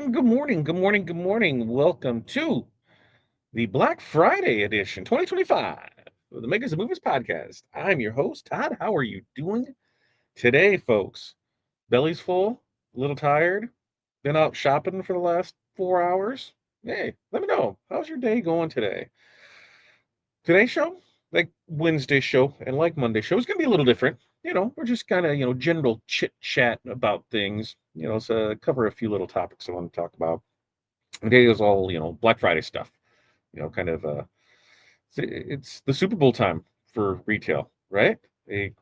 and good morning, good morning, good morning. Welcome to the Black Friday edition 2025 of the Makers and Movers podcast. I'm your host, Todd. How are you doing today, folks? Belly's full, a little tired, been out shopping for the last 4 hours. Hey, let me know. How's your day going today? Today's show, like Wednesday show and like Monday show, is going to be a little different. We're just kind of, general chit chat about things, so cover a few little topics I want to talk about. Today is all, Black Friday stuff, kind of, it's the Super Bowl time for retail, right?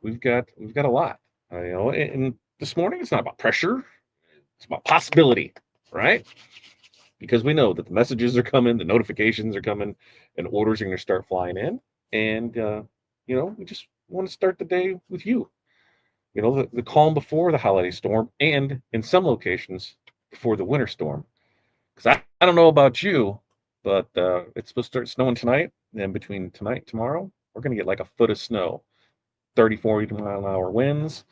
We've got a lot, and this morning it's not about pressure, it's about possibility, right? Because we know that the messages are coming, the notifications are coming, and orders are going to start flying in. And, we just want to start the day with you. The calm before the holiday storm, and in some locations, before the winter storm. Because I don't know about you, but it's supposed to start snowing tonight. And between tonight and tomorrow, we're going to get like a foot of snow, 30, 40 mile an hour winds.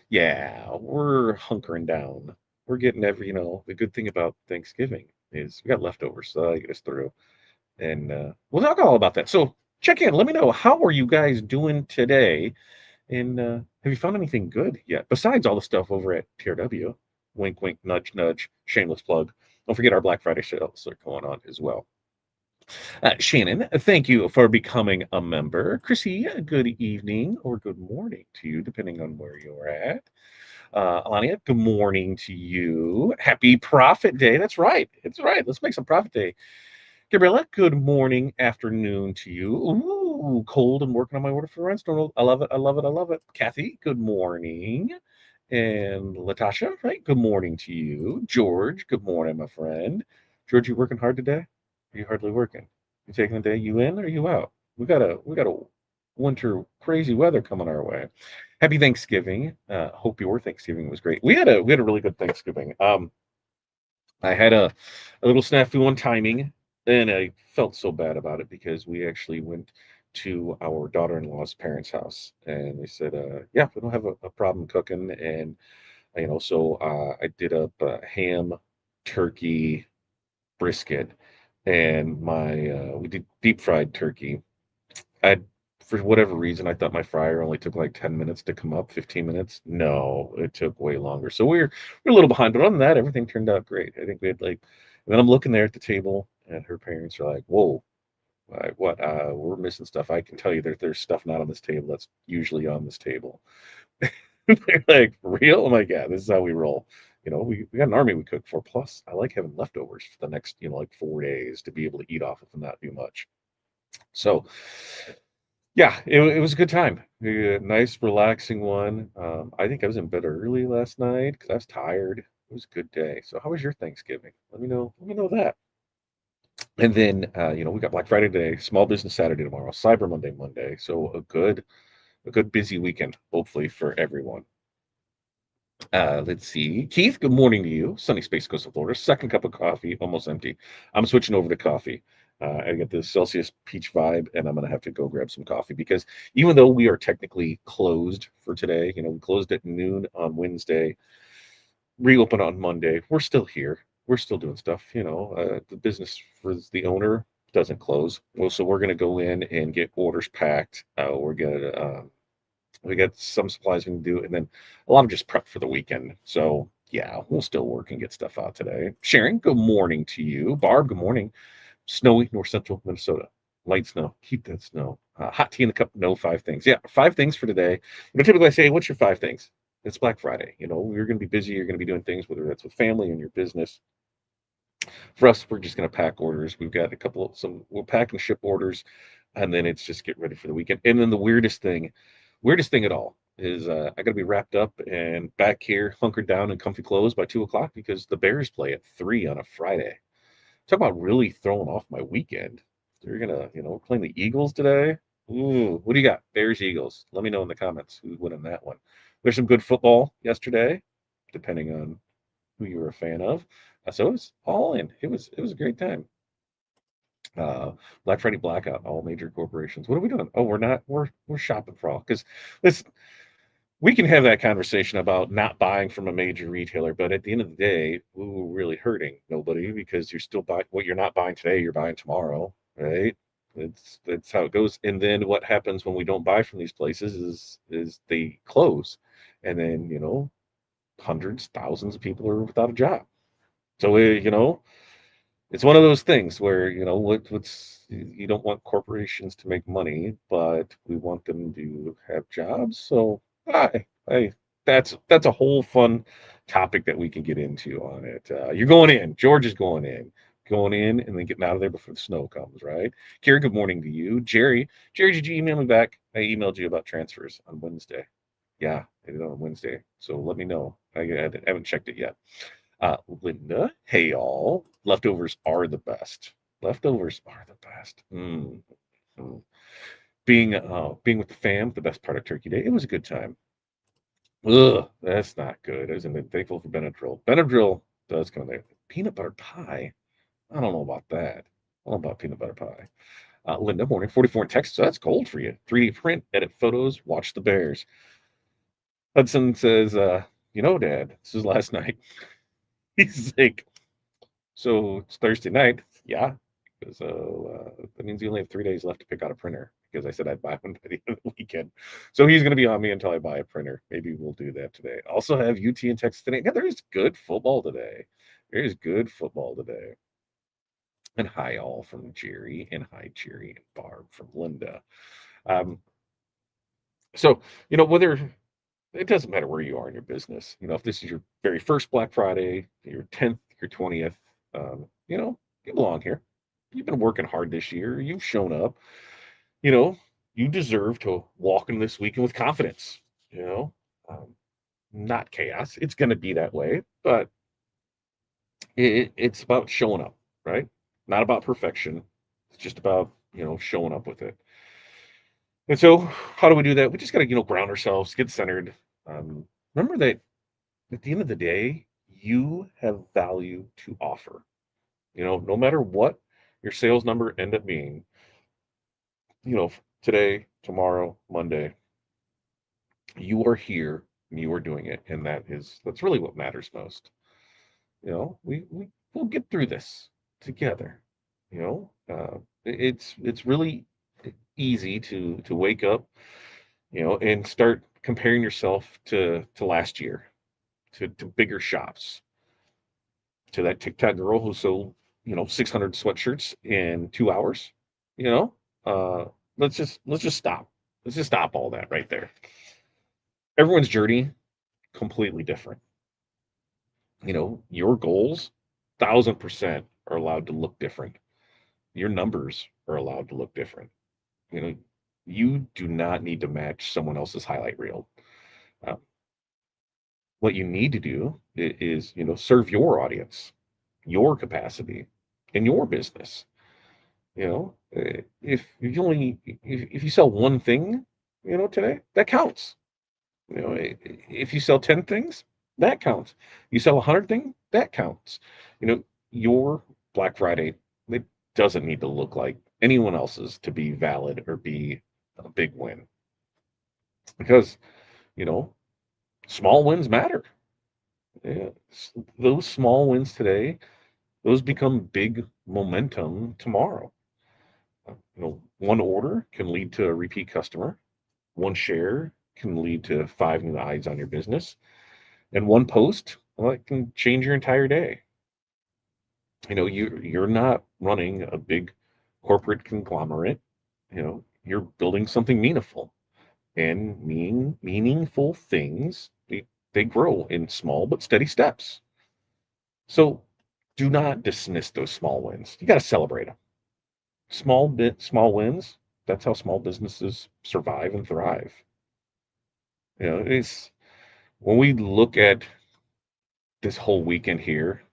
Yeah, we're hunkering down. We're getting the good thing about Thanksgiving is we got leftovers, so that'll get us through. And we'll talk all about that. So check in. Let me know, how are you guys doing today? And have you found anything good yet besides all the stuff over at TRW? Wink, wink, nudge, nudge. Shameless plug. Don't forget our Black Friday sales are going on as well. Shannon, thank you for becoming a member. Chrissy, good evening or good morning to you, depending on where you're at. Alania, good morning to you. Happy Profit Day. That's right. It's right. Let's make some Profit Day. Gabriella, good morning, afternoon to you. Ooh, cold and working on my order for the rhinestone. I love it. I love it. I love it. Kathy, good morning. And Latasha, right? Good morning to you. George, good morning, my friend. George, you working hard today? Are you hardly working? You taking the day? You in or you out? We got a winter crazy weather coming our way. Happy Thanksgiving. Hope your Thanksgiving was great. We had a really good Thanksgiving. I had a little snafu on timing, and I felt so bad about it because we actually went to our daughter-in-law's parents' house, and they said, "Yeah, we don't have a problem cooking." And so I did up ham, turkey, brisket, and my we did deep fried turkey. I For whatever reason, I thought my fryer only took like 10 minutes to come up, 15 minutes. No, it took way longer. So we're a little behind, but other than that, everything turned out great. I think we had like, and then I'm looking there at the table, and her parents are like, "Whoa, what? We're missing stuff." I can tell you there's stuff not on this table that's usually on this table. They're like, "For real?" Oh my God, this is how we roll. We got an army we cook for. Plus, I like having leftovers for the next, like 4 days to be able to eat off of and not do much. So, yeah, it was a good time. Nice, relaxing one. I think I was in bed early last night because I was tired. It was a good day. So, how was your Thanksgiving? Let me know. Let me know that. And then, we got Black Friday today, Small Business Saturday tomorrow, Cyber Monday Monday. So a good busy weekend, hopefully for everyone. Let's see. Keith, good morning to you. Sunny Space Coast of Florida. Second cup of coffee, almost empty. I'm switching over to coffee. I get the Celsius peach vibe, and I'm going to have to go grab some coffee because even though we are technically closed for today, we closed at noon on Wednesday, reopen on Monday, we're still here. We're still doing stuff. The business for the owner doesn't close. Well, so we're going to go in and get orders packed. We're going to we got some supplies we can do, and then a lot of just prep for the weekend. So yeah, we'll still work and get stuff out today. Sharon, good morning to you. Barb, good morning. Snowy north central Minnesota. Light snow. Keep that snow. Hot tea in the cup. No, 5 things. Yeah, 5 things for today. Typically I say, what's your 5 things? It's Black Friday. You're going to be busy. You're going to be doing things, whether that's with family and your business. For us, we're just going to pack orders. We've got we'll pack and ship orders, and then it's just get ready for the weekend. And then the weirdest thing at all is I got to be wrapped up and back here, hunkered down in comfy clothes by 2 o'clock because the Bears play at 3 on a Friday. Talk about really throwing off my weekend. They're gonna, we're playing the Eagles today. Ooh, what do you got? Bears, Eagles. Let me know in the comments who's winning that one. There's some good football yesterday, depending on who you were a fan of. So it was all in. It was a great time. Uh, Black Friday blackout, all major corporations. What are we doing? Oh, we're not. We're shopping for all because this. we can have that conversation about not buying from a major retailer, but at the end of the day, we're really hurting nobody because you're still buying what you're not buying today, you're buying tomorrow, right? That's how it goes. And then what happens when we don't buy from these places is they close, and then hundreds, thousands of people are without a job. So it's one of those things where what's you don't want corporations to make money, but we want them to have jobs. So I that's a whole fun topic that we can get into on it. You're going in. George is going in, and then getting out of there before the snow comes. Right, Carrie. Good morning to you, Jerry, did you email me back? I emailed you about transfers on Wednesday. Yeah, I did on Wednesday. So let me know. I haven't checked it yet. Linda, hey all. Leftovers are the best. Leftovers are the best. Mm. Being with the fam, the best part of Turkey Day. It was a good time. Ugh, that's not good, isn't it? Thankful for Benadryl. Benadryl does come there. Peanut butter pie. I don't know about that. I don't know about peanut butter pie. Linda, morning 44 in Texas. So that's cold for you. 3D print, edit photos, watch the Bears. Hudson says, Dad, this is last night. He's like, so it's Thursday night. Yeah. So that means you only have 3 days left to pick out a printer because I said I'd buy one by the end of the weekend. So he's going to be on me until I buy a printer. Maybe we'll do that today. Also have UT in Texas today. Yeah, there is good football today. There is good football today. And hi all from Jerry, and hi Jerry and Barb from Linda. Um, so whether it doesn't matter where you are in your business. If this is your very first Black Friday, your 10th, your 20th, you belong here. You've been working hard this year. You've shown up. You know, you deserve to walk in this weekend with confidence. You know, um, not chaos. It's going to be that way, but it's about showing up, right? Not about perfection. It's just about showing up with it. And so, how do we do that? We just got to ground ourselves, get centered. Remember that at the end of the day, you have value to offer. No matter what your sales number end up being, today, tomorrow, Monday, you are here and you are doing it. And that's really what matters most. We'll get through this together. It's really easy to wake up, and start comparing yourself to last year, to bigger shops, to that TikTok girl who sold, 600 sweatshirts in 2 hours. You know, uh, let's just stop. Let's just stop all that right there. Everyone's journey completely different. Your goals, 1,000% are allowed to look different. Your numbers are allowed to look different. You know, you do not need to match someone else's highlight reel. Uh, what you need to do is, serve your audience, your capacity, and your business. If you sell one thing, today, that counts. If you sell 10 things, that counts. You sell 100 things, that counts. Your Black Friday, it doesn't need to look like anyone else's to be valid or be a big win, because, you know, small wins matter. Yeah, those small wins today, those become big momentum tomorrow. One order can lead to a repeat customer. One share can lead to 5 new eyes on your business, and one post, well, it can change your entire day. You're not running a big corporate conglomerate. You're building something meaningful, and meaningful things, they grow in small but steady steps. So do not dismiss those small wins. You got to celebrate them. Small wins. That's how small businesses survive and thrive. It's when we look at this whole weekend here,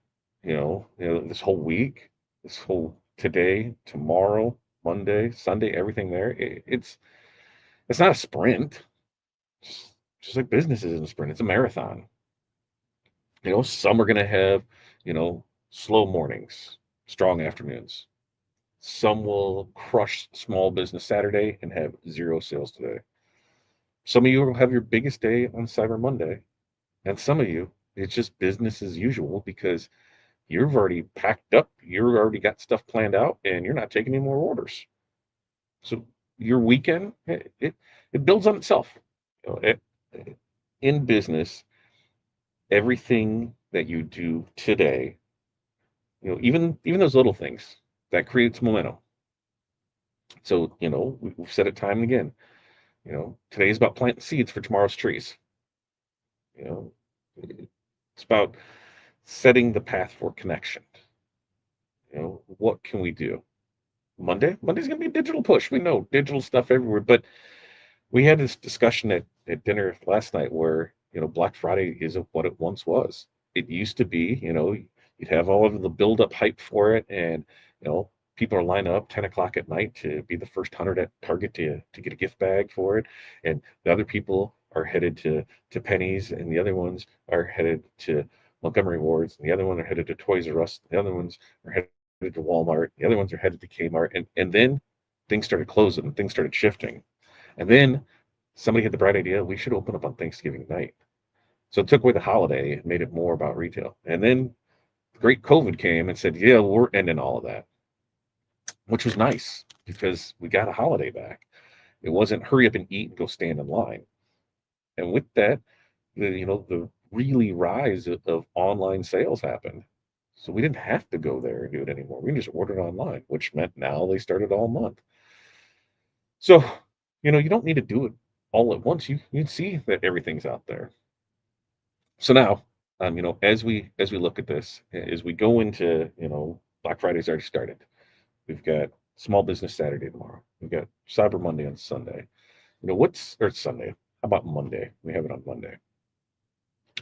this whole week, this whole today, tomorrow, Monday, Sunday, everything there. It's not a sprint. Just like business isn't a sprint, it's a marathon. Some are going to have, slow mornings, strong afternoons. Some will crush small business Saturday and have zero sales today. Some of you will have your biggest day on Cyber Monday, and some of you, it's just business as usual because you've already packed up, you've already got stuff planned out, and you're not taking any more orders. So your weekend, it builds on itself. You know, in business, everything that you do today, even those little things, that creates momentum. So, we've said it time and again. Today's about planting seeds for tomorrow's trees. You know, it's about setting the path for connection. What can we do? Monday's gonna be a digital push. We know digital stuff everywhere, but we had this discussion at dinner last night where, Black Friday isn't what it once was. It used to be, you'd have all of the build up hype for it, and people are lining up 10 o'clock at night to be the first 100 at Target to get a gift bag for it. And the other people are headed to Penny's, and the other ones are headed to Montgomery Wards, and the other ones are headed to Toys R Us, the other ones are headed to Walmart, the other ones are headed to Kmart, and then things started closing and things started shifting. And then somebody had the bright idea, we should open up on Thanksgiving night. So it took away the holiday and made it more about retail. And then the great COVID came and said, yeah, we're ending all of that, which was nice because we got a holiday back. It wasn't hurry up and eat and go stand in line. And with that, the really rise of online sales happened. So we didn't have to go there and do it anymore. We can just order it online, which meant now they started all month. So, you don't need to do it all at once. You see that everything's out there. So now, as we look at this, as we go into, Black Friday's already started. We've got Small Business Saturday tomorrow. We've got Cyber Monday on Sunday. Or Sunday. How about Monday? We have it on Monday.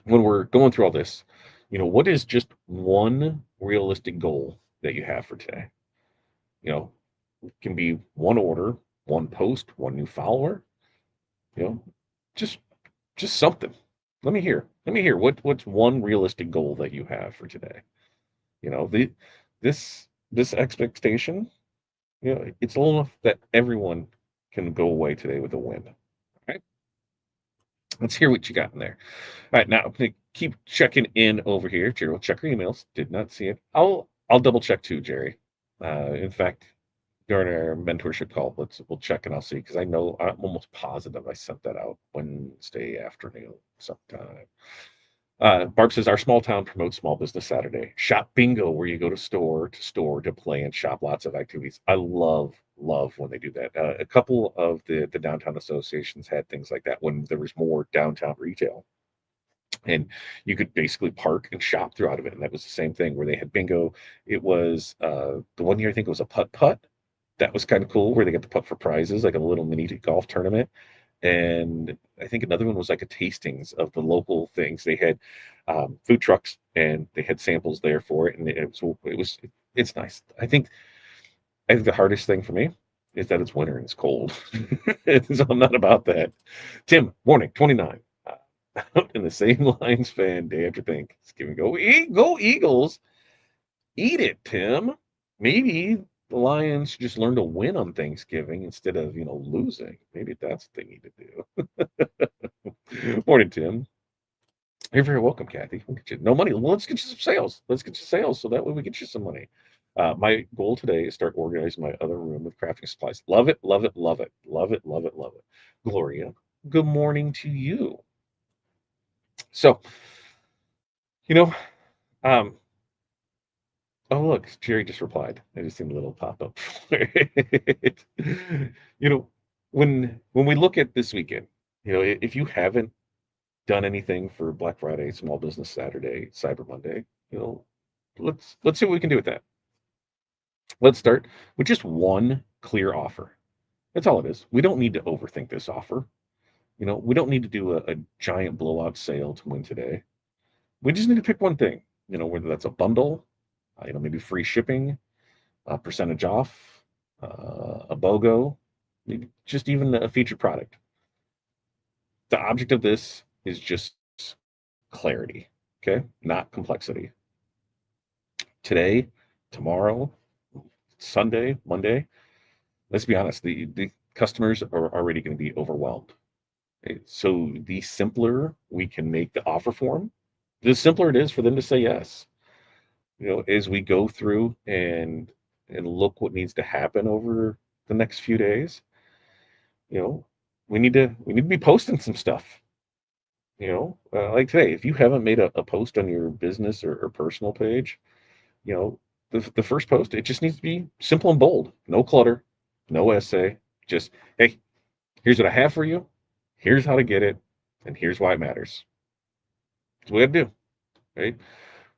When we're going through all this, what is just one realistic goal that you have for today? It can be one order, one post, one new follower, you know, just just something. Let me hear what's one realistic goal that you have for today. The this expectation, it's low enough that everyone can go away today with a win. Okay, let's hear what you got in there. All right, now I'm gonna keep checking in over here. Jerry will check her emails. Did not see it. I'll double check too, Jerry. In fact, during our mentorship call, we'll check and I'll see because I know I'm almost positive I sent that out Wednesday afternoon sometime. Barb says our small town promotes Small Business Saturday. Shop bingo, where you go to store to play and shop. Lots of activities. I love when they do that. A couple of the downtown associations had things like that when there was more downtown retail, and you could basically park and shop throughout of it. And that was the same thing where they had bingo. It was the one year I think it was a putt putt. That was kind of cool where they got the putt for prizes, like a little mini golf tournament. And I think another one was like a tastings of the local things. They had food trucks and they had samples there for it, and it's nice. I think the hardest thing for me is that it's winter and it's cold, so I'm not about that. Tim, morning 29. Out in the same Lions fan day after Thanksgiving. Go Eagles! Eat it, Tim. Maybe the Lions should just learn to win on Thanksgiving instead of losing. Maybe that's what they need to do. Morning, Tim. You're very welcome, Kathy. We'll get you no money. Well, let's get you some sales. Let's get you sales so that way we get you some money. My goal today is start organizing my other room with crafting supplies. Love it, love it, love it, love it, love it, love it. Gloria, good morning to you. So, you know, um, oh look, Jerry just replied. I just seen a little pop up. You know, when we look at this weekend, if you haven't done anything for Black Friday, Small Business Saturday, Cyber Monday, you know, let's see what we can do with that. Let's start with just one clear offer. That's all it is. We don't need to overthink this offer. We don't need to do a giant blowout sale to win today. We just need to pick one thing. Whether that's a bundle, maybe free shipping, a percentage off, a BOGO, maybe just even a featured product. The object of this is just clarity, okay? Not complexity. Today, tomorrow, Sunday, Monday, let's be honest, the customers are already going to be overwhelmed. So the simpler we can make the offer form, the simpler it is for them to say yes. As we go through and look what needs to happen over the next few days, you know, we need to be posting some stuff. Like today, if you haven't made a post on your business or personal page, you know, the first post, it just needs to be simple and bold, no clutter, no essay, just hey, here's what I have for you, here's how to get it, and here's why it matters. That's what we got to do, right?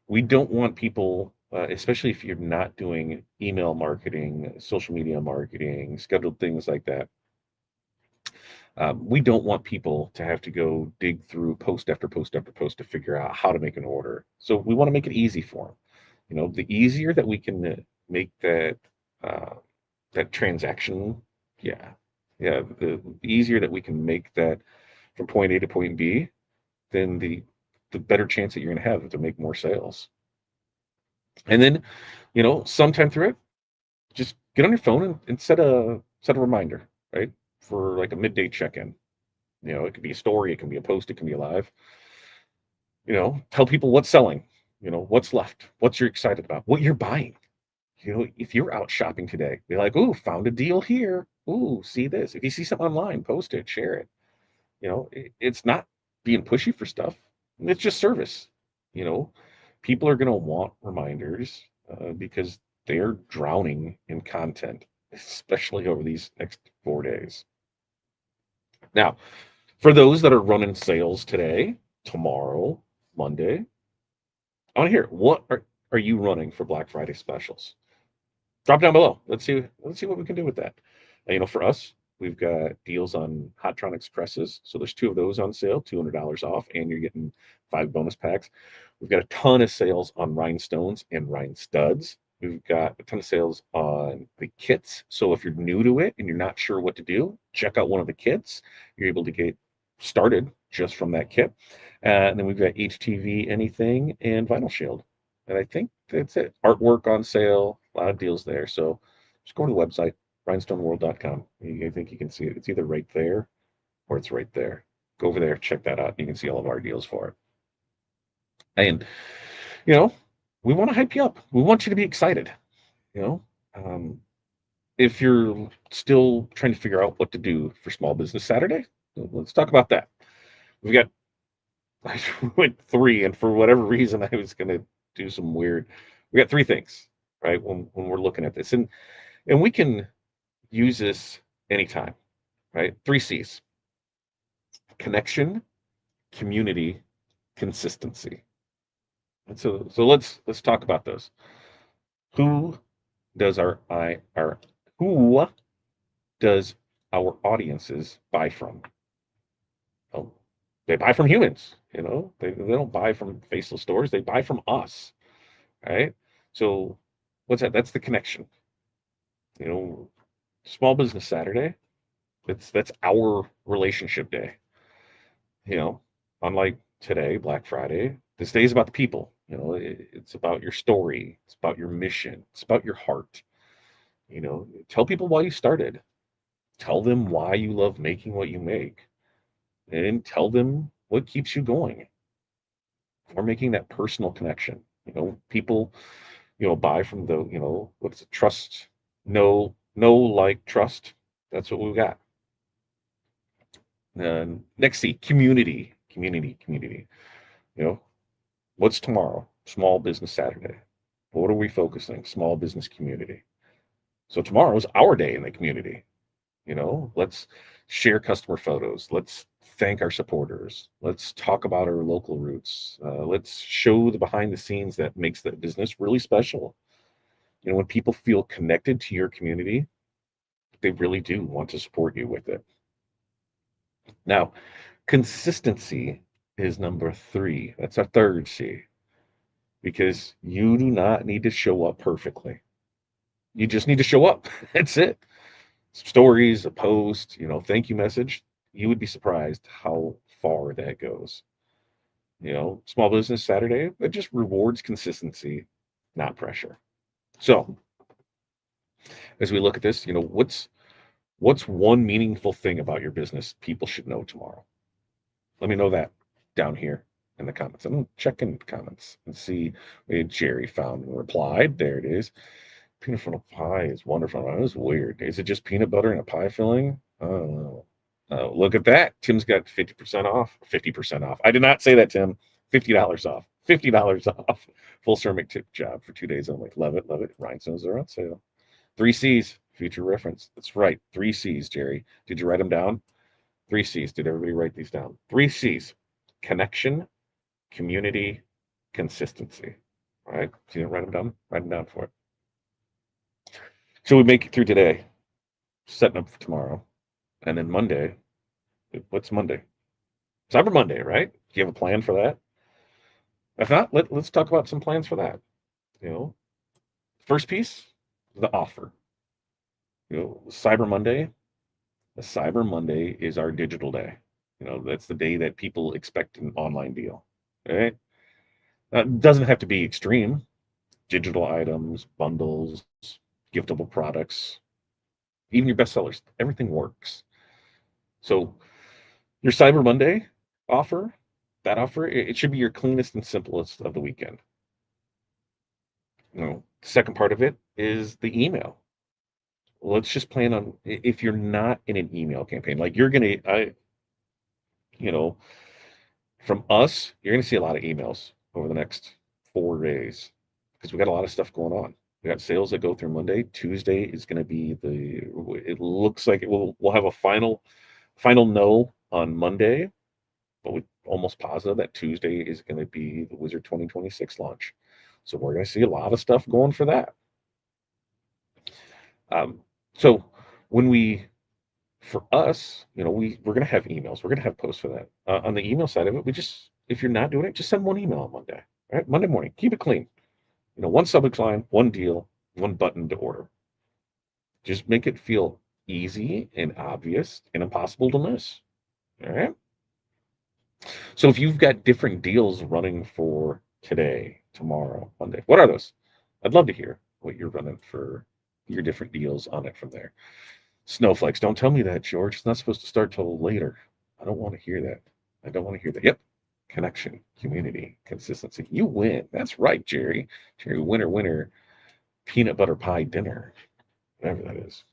We don't want people, especially if you're not doing email marketing, social media marketing, scheduled things like that. We don't want people to have to go dig through post after post after post to figure out how to make an order. So we want to make it easy for them. The easier that we can make uh, that transaction, yeah, yeah, the easier that we can make that from point A to point B, then the better chance that you're going to have to make more sales. And then, sometime through it, just get on your phone and set a reminder, right? For like a midday check-in. It could be a story, it can be a post, it can be a live. Tell people what's selling, what's left, what you're excited about, what you're buying. If you're out shopping today, be like, "Ooh, found a deal here. Ooh, see this." If you see something online, post it, share it. It's not being pushy for stuff. It's just service. You know, People are going to want reminders because they are drowning in content, especially over these next 4 days. Now, for those that are running sales today, tomorrow, Monday, I want to hear what are you running for Black Friday specials? Drop down below. Let's see what we can do with that. For us, we've got deals on Hottronics presses. So there's two of those on sale, $200 off, and you're getting 5 bonus packs. We've got a ton of sales on rhinestones and rhine studs. We've got a ton of sales on the kits. So if you're new to it and you're not sure what to do, check out one of the kits. You're able to get started just from that kit. And then we've got HTV anything and Vinyl Shield. And I think that's it. Artwork on sale, a lot of deals there. So just go to the website, rhinestoneworld.com. I think you can see it. It's either right there or it's right there. Go over there, check that out. You can see all of our deals for it. And, you know, we want to hype you up. We want you to be excited. You know, um, if you're still trying to figure out what to do for Small Business Saturday, let's talk about that. We've got, I went three, and for whatever reason, I was going to do some weird. We got three things, right? When we're looking at this, and we can use this anytime, right? Three C's: connection, community, consistency. And so let's talk about those. Who does our who does our audiences buy from? Oh, they buy from humans. They don't buy from faceless stores. They buy from us, right? So what's that? That's the connection. You know, Small Business Saturday. That's our relationship day. You know, Unlike today, Black Friday, this day is about the people. It's about your story. It's about your mission. It's about your heart. Tell people why you started. Tell them why you love making what you make, and tell them what keeps you going. Or making that personal connection. People, buy from what's it? Trust, like trust. That's what we've got. Next, see community, community. You know, What's tomorrow? Small Business Saturday. What are we focusing? Small business community. So tomorrow is our day in the community. Let's share customer photos. Let's thank our supporters. Let's talk about our local roots. Let's show the behind the scenes that makes the business really special. When people feel connected to your community, they really do want to support you with it. Now, consistency is number three. That's our third C, because you do not need to show up perfectly. You just need to show up. That's it. Stories, a post, thank you message. You would be surprised how far that goes. Small Business Saturday, it just rewards consistency, not pressure. So as we look at this, what's one meaningful thing about your business people should know tomorrow? Let me know that down here in the comments. I'm gonna check in the comments and see what Jerry found and replied. There it is. Peanut butter pie is wonderful. That was weird. Is it just peanut butter and a pie filling? I don't know. Look at that. Tim's got 50% off. 50% off. I did not say that, Tim. $50 off. $50 off. Full ceramic tip job for 2 days only. Love it. Love it. Rhinestones are on sale. 3 C's. Future reference. That's right. 3 C's, Jerry. Did you write them down? 3 C's. Did everybody write these down? 3 C's. Connection, community, consistency. All right. So you didn't write them down? Write them down for it. So we make it through today, setting up for tomorrow. And then Monday, what's Monday? Cyber Monday, right? Do you have a plan for that? If not, let's talk about some plans for that. You know, first piece, the offer. Cyber Monday. The Cyber Monday is our digital day. That's the day that people expect an online deal. Right? It doesn't have to be extreme. Digital items, bundles, giftable products, even your bestsellers, everything works. So your Cyber Monday offer, that offer, it should be your cleanest and simplest of the weekend. Second part of it is the email. Let's just plan on, if you're not in an email campaign, like you know, from us, you're gonna see a lot of emails over the next 4 days because we got a lot of stuff going on. We got sales that go through Monday. Tuesday is going to be it looks like we'll have a final no on Monday, but we're almost positive that Tuesday is going to be the Wizard 2026 launch. So we're going to see a lot of stuff going for that. So for us, we're going to have emails. We're going to have posts for that. On the email side of it, if you're not doing it, just send one email on Monday. Right? Monday morning, keep it clean. One subject line, one deal, one button to order. Just make it feel easy and obvious and impossible to miss. All right. So if you've got different deals running for today, tomorrow, Monday, what are those? I'd love to hear what you're running for your different deals on it from there. Snowflakes. Don't tell me that, George. It's not supposed to start till later. I don't want to hear that. I don't want to hear that. Yep. Connection, community, consistency. You win. That's right, Jerry. Jerry, winner, winner. Peanut butter pie dinner, whatever that is.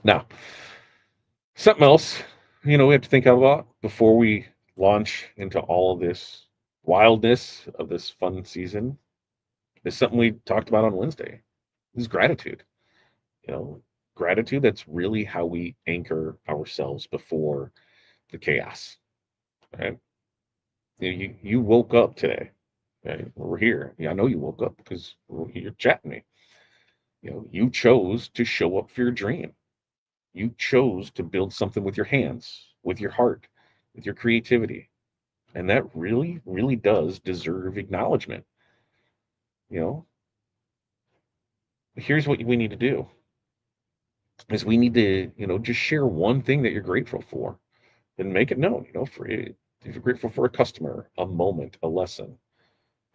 Now, something else, we have to think about before we launch into all of this wildness of this fun season is something we talked about on Wednesday. This is gratitude. You know, Gratitude, that's really how we anchor ourselves before the chaos. Right? You woke up today. Right? We're here. Yeah, I know you woke up because you're chatting me. You chose to show up for your dream. You chose to build something with your hands, with your heart, with your creativity. And that really, really does deserve acknowledgement. You know, Here's what we need to do is we need to, just share one thing that you're grateful for and make it known, if you're grateful for a customer, a moment, a lesson,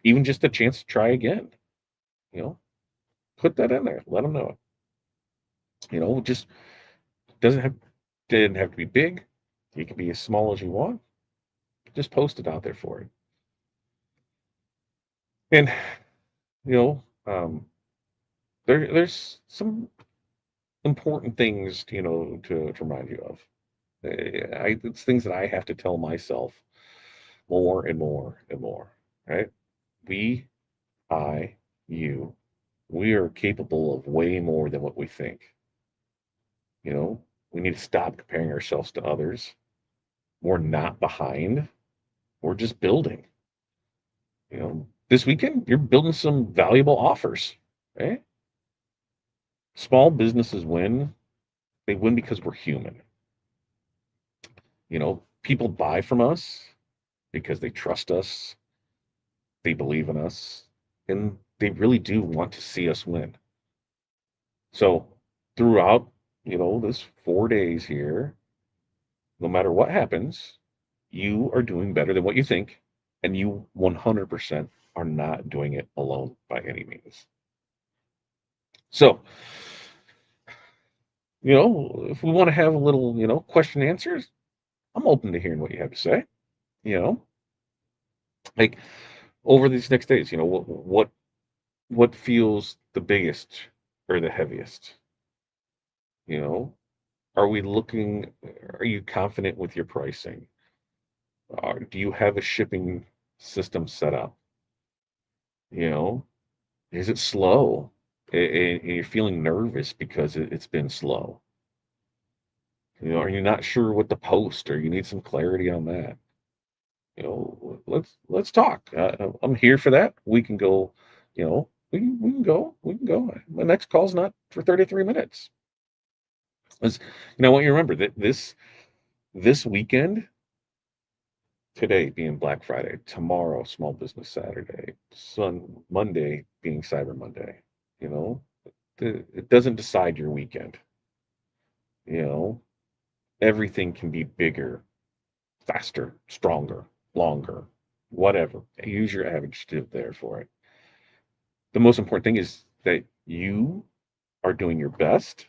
even just a chance to try again, you know, put that in there, let them know. Just doesn't have, didn't have to be big. You can be as small as you want. Just post it out there for it. And, you know, um, there's some important things, to remind you of. It's things that I have to tell myself more and more and more, right? We, I, you, we are capable of way more than what we think. We need to stop comparing ourselves to others. We're not behind. We're just building. This weekend, you're building some valuable offers, right? Small businesses win. They win because we're human. People buy from us because they trust us, they believe in us, and they really do want to see us win. So throughout, this 4 days here, no matter what happens, you are doing better than what you think, and you 100% are not doing it alone by any means. So, if we want to have a little, question and answers, I'm open to hearing what you have to say. You know, like over these next days, what feels the biggest or the heaviest? You know, are we looking? Are you confident with your pricing? Do you have a shipping system set up? You know, is it slow? And you're feeling nervous because it's been slow. Are you not sure what to post, or you need some clarity on that? Let's talk. I'm here for that. We can go. We can go. We can go. My next call's not for 33 minutes. Let's, I want you to remember that this weekend, today being Black Friday, tomorrow Small Business Saturday, Monday being Cyber Monday. You know, it doesn't decide your weekend. You know, everything can be bigger, faster, stronger, longer, whatever. Use your average to there for it. The most important thing is that you are doing your best.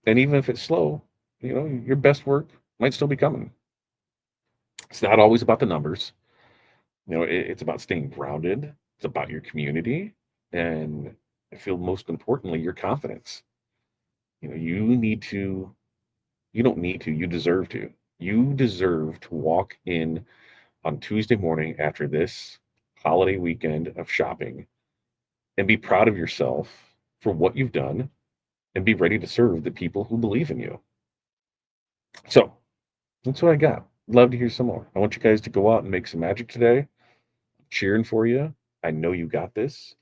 And even if it's slow, your best work might still be coming. It's not always about the numbers. It's about staying grounded. It's about your community. And I feel most importantly, your confidence. You don't need to, you deserve to. You deserve to walk in on Tuesday morning after this holiday weekend of shopping and be proud of yourself for what you've done and be ready to serve the people who believe in you. So that's what I got. Love to hear some more. I want you guys to go out and make some magic today. I'm cheering for you. I know you got this.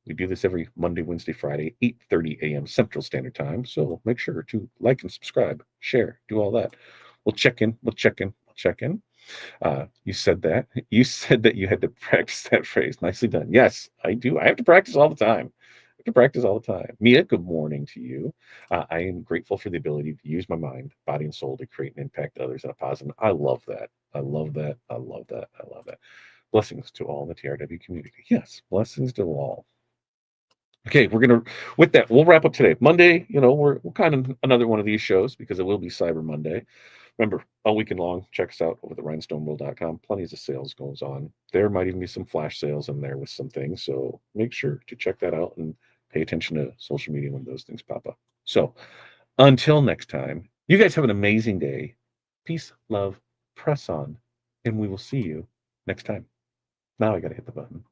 We do this every Monday, Wednesday, Friday, 8:30 a.m. Central Standard Time. So make sure to like and subscribe, share, do all that. We'll check in. We'll check in. We'll check in. You said that. You said that you had to practice that phrase. Nicely done. Yes, I do. I have to practice all the time. I have to practice all the time. Mia, good morning to you. I am grateful for the ability to use my mind, body, and soul to create and impact others in a positive. I love that. I love that. I love that. I love that. Blessings to all in the TRW community. Yes, blessings to all. Okay, with that, we'll wrap up today. Monday, we're kind of another one of these shows because it will be Cyber Monday. Remember, all weekend long, check us out over at rhinestoneworld.com. Plenty of sales goes on. There might even be some flash sales in there with some things. So make sure to check that out and pay attention to social media when those things pop up. So until next time, you guys have an amazing day. Peace, love, press on, and we will see you next time. Now I got to hit the button.